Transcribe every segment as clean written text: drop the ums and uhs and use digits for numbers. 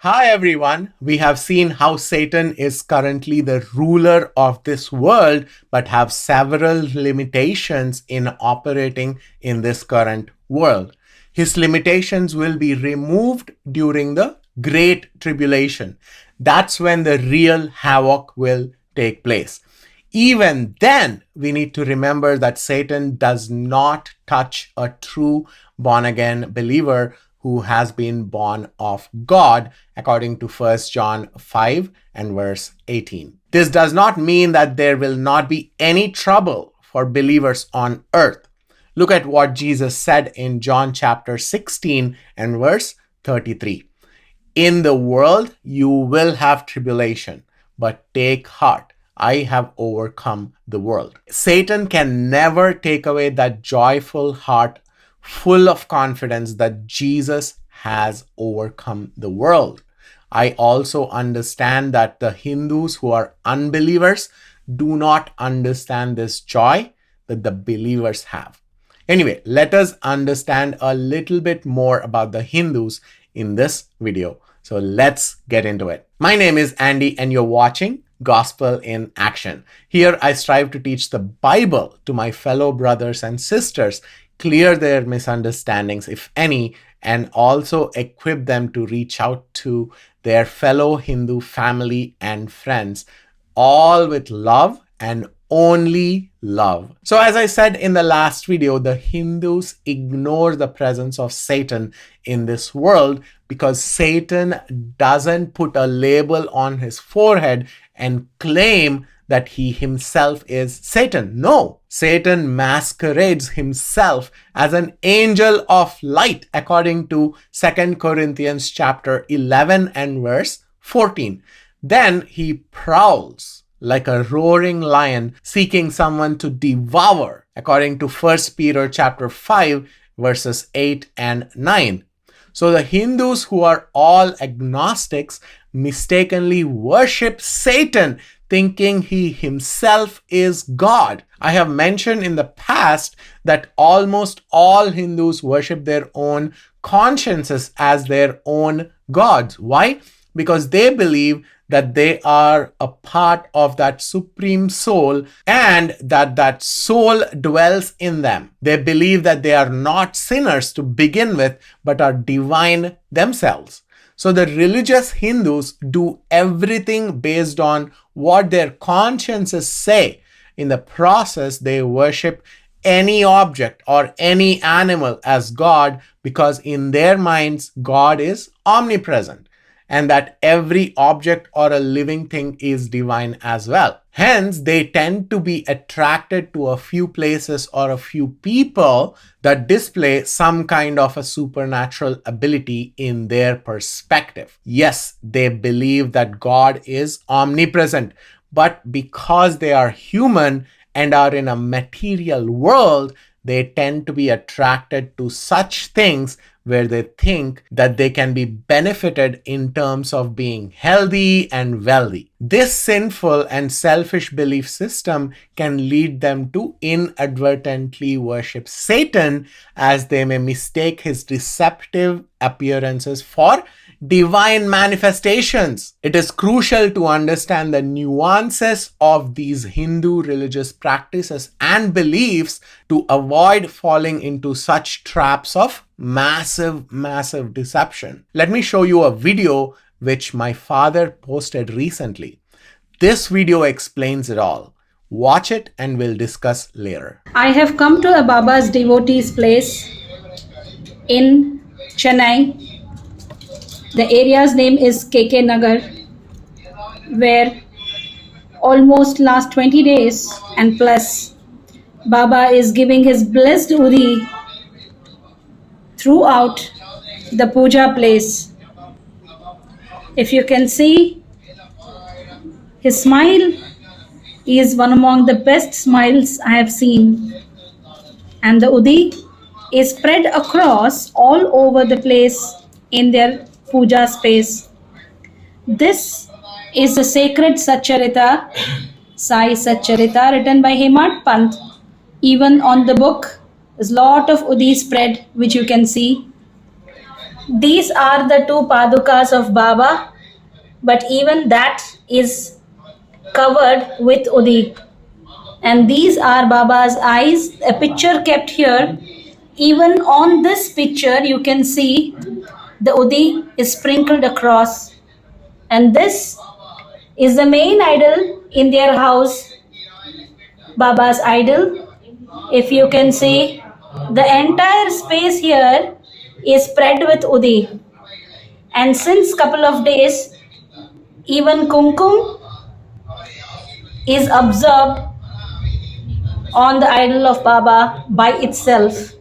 Hi everyone. We have seen how Satan is currently the ruler of this world, but have several limitations in operating in this current world. His limitations will be removed during the Great Tribulation. That's when the real havoc will take place. Even then, we need to remember that Satan does not touch a true born again believer who has been born of God, according to 1 John 5 and verse 18. This does not mean that there will not be any trouble for believers on earth. Look at what Jesus said in John chapter 16 and verse 33. In the world you will have tribulation, but take heart. I have overcome the world. Satan can never take away that joyful heart full of confidence that Jesus has overcome the world. I also understand that the Hindus who are unbelievers do not understand this joy that the believers have. Anyway, let us understand a little bit more about the Hindus in this video. So let's get into it. My name is Andy and you're watching Gospel in Action. Here I strive to teach the Bible to my fellow brothers and sisters, clear their misunderstandings, if any, and also equip them to reach out to their fellow Hindu family and friends, all with love and only love. So as I said in the last video, the Hindus ignore the presence of Satan in this world because Satan doesn't put a label on his forehead and claim that he himself is Satan. No, Satan masquerades himself as an angel of light, according to 2 Corinthians chapter 11 and verse 14. Then he prowls like a roaring lion seeking someone to devour, according to 1 Peter chapter 5 verses 8 and 9. So the Hindus who are all agnostics mistakenly worship Satan, thinking he himself is God. I have mentioned in the past that almost all Hindus worship their own consciences as their own gods. Why? Because they believe that they are a part of that supreme soul and that soul dwells in them. They believe that they are not sinners to begin with, but are divine themselves. So the religious Hindus do everything based on what their consciences say. In the process, they worship any object or any animal as God because in their minds, God is omnipresent, and that every object or a living thing is divine as well. Hence, they tend to be attracted to a few places or a few people that display some kind of a supernatural ability in their perspective. Yes, they believe that God is omnipresent, but because they are human and are in a material world, they tend to be attracted to such things where they think that they can be benefited in terms of being healthy and wealthy. This sinful and selfish belief system can lead them to inadvertently worship Satan, as they may mistake his deceptive appearances for divine manifestations. It is crucial to understand the nuances of these Hindu religious practices and beliefs to avoid falling into such traps of massive deception. Let me show you a video which my father posted recently. This video explains it all. Watch it and we'll discuss later. I have come to a Baba's devotees place in Chennai. The area's name is KK Nagar, where almost last 20 days and plus Baba is giving his blessed Udi throughout the puja place. If you can see, his smile is one among the best smiles I have seen, and the Udi is spread across all over the place in their puja space. This is the sacred Satcharita, Sai Satcharita, written by Hemant Pant. Even on the book, there's a lot of Udi spread, which you can see. These are the two padukas of Baba, but even that is covered with Udi. And these are Baba's eyes, a picture kept here. Even on this picture, you can see the Udi is sprinkled across. And this is the main idol in their house, Baba's idol. If you can see, the entire space here is spread with Udi. And since couple of days, even Kumkum is observed on the idol of Baba by itself.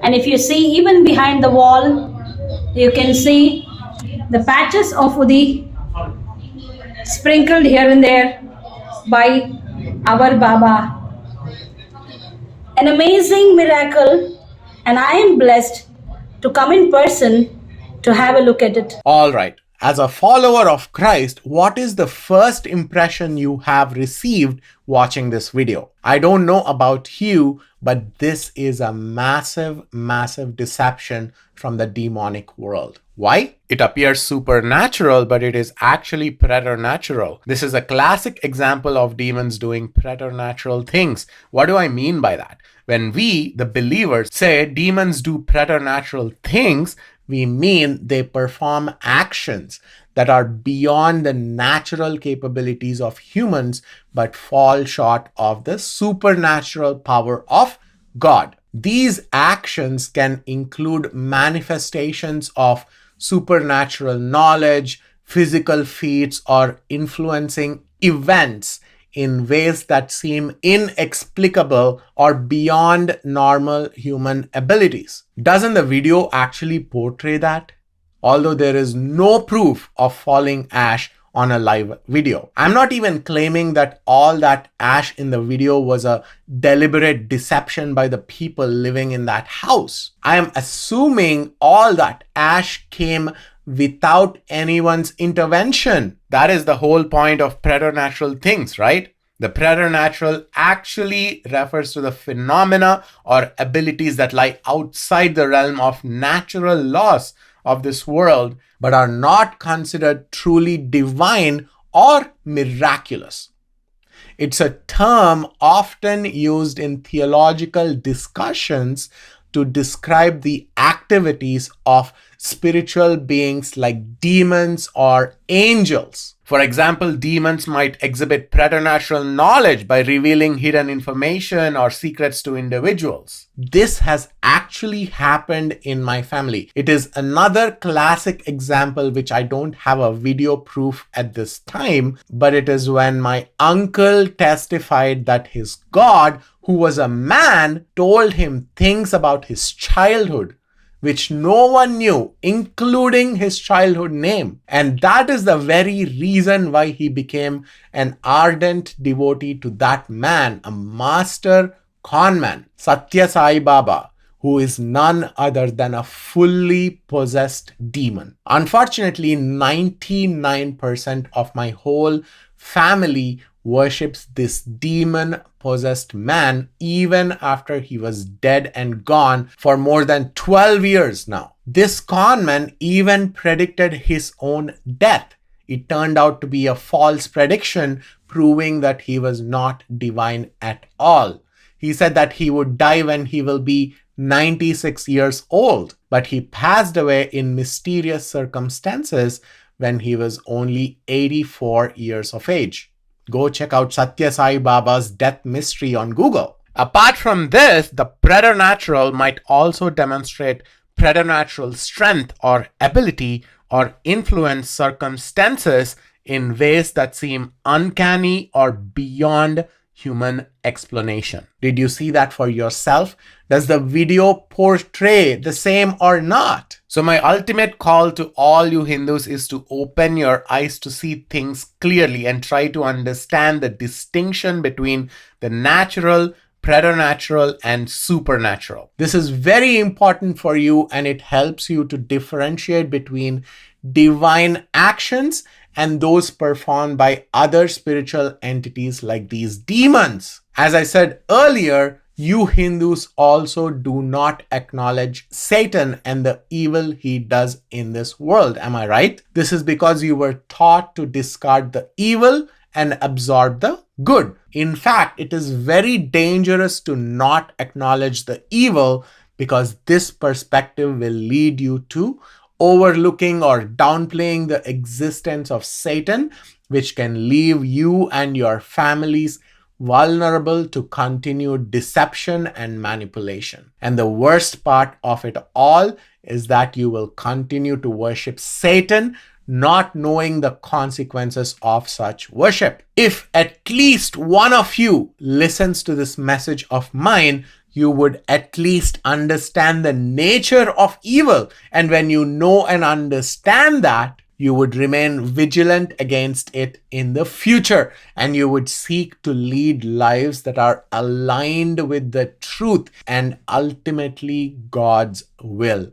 And if you see, even behind the wall, you can see the patches of Udi sprinkled here and there by our Baba. An amazing miracle, and I am blessed to come in person to have a look at it. All right. As a follower of Christ, what is the first impression you have received watching this video? I don't know about you, but this is a massive, massive deception from the demonic world. Why? It appears supernatural, but it is actually preternatural. This is a classic example of demons doing preternatural things. What do I mean by that? When we, the believers, say demons do preternatural things, we mean they perform actions that are beyond the natural capabilities of humans but fall short of the supernatural power of God. These actions can include manifestations of supernatural knowledge, physical feats, or influencing events in ways that seem inexplicable or beyond normal human abilities. Doesn't the video actually portray that? Although there is no proof of falling ash on a live video. I'm not even claiming that all that ash in the video was a deliberate deception by the people living in that house. I am assuming all that ash came without anyone's intervention. That is the whole point of preternatural things, right? The preternatural actually refers to the phenomena or abilities that lie outside the realm of natural laws of this world, but are not considered truly divine or miraculous. It's a term often used in theological discussions to describe the activities of spiritual beings like demons or angels. For example, demons might exhibit preternatural knowledge by revealing hidden information or secrets to individuals. This has actually happened in my family. It is another classic example which I don't have a video proof at this time, but it is when my uncle testified that his God, who was a man, told him things about his childhood which no one knew, including his childhood name. And that is the very reason why he became an ardent devotee to that man, a master conman, Satya Sai Baba, who is none other than a fully possessed demon. Unfortunately, 99% of my whole family worships this demon-possessed man even after he was dead and gone for more than 12 years now. This conman even predicted his own death. It turned out to be a false prediction, proving that he was not divine at all. He said that he would die when he will be 96 years old, but he passed away in mysterious circumstances when he was only 84 years of age. Go check out Satya Sai Baba's death mystery on Google. Apart from this, the preternatural might also demonstrate preternatural strength or ability or influence circumstances in ways that seem uncanny or beyond human explanation. Did you see that for yourself? Does the video portray the same or not? So my ultimate call to all you Hindus is to open your eyes to see things clearly and try to understand the distinction between the natural, preternatural, and supernatural. This is very important for you, and it helps you to differentiate between divine actions and those performed by other spiritual entities like these demons. As I said earlier, You Hindus also do not acknowledge Satan and the evil he does in this world. Am I right? This is because you were taught to discard the evil and absorb the good. In fact, it is very dangerous to not acknowledge the evil, because this perspective will lead you to overlooking or downplaying the existence of Satan, which can leave you and your families vulnerable to continued deception and manipulation. And the worst part of it all is that you will continue to worship Satan, not knowing the consequences of such worship. If at least one of you listens to this message of mine, you would at least understand the nature of evil. And when you know and understand that, you would remain vigilant against it in the future, and you would seek to lead lives that are aligned with the truth and ultimately God's will.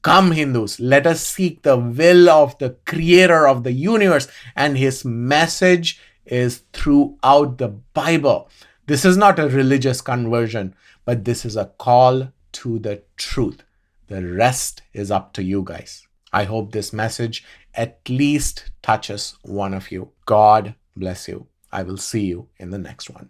Come, Hindus, let us seek the will of the creator of the universe, and his message is throughout the Bible. This is not a religious conversion, but this is a call to the truth. The rest is up to you guys. I hope this message at least touches one of you. God bless you. I will see you in the next one.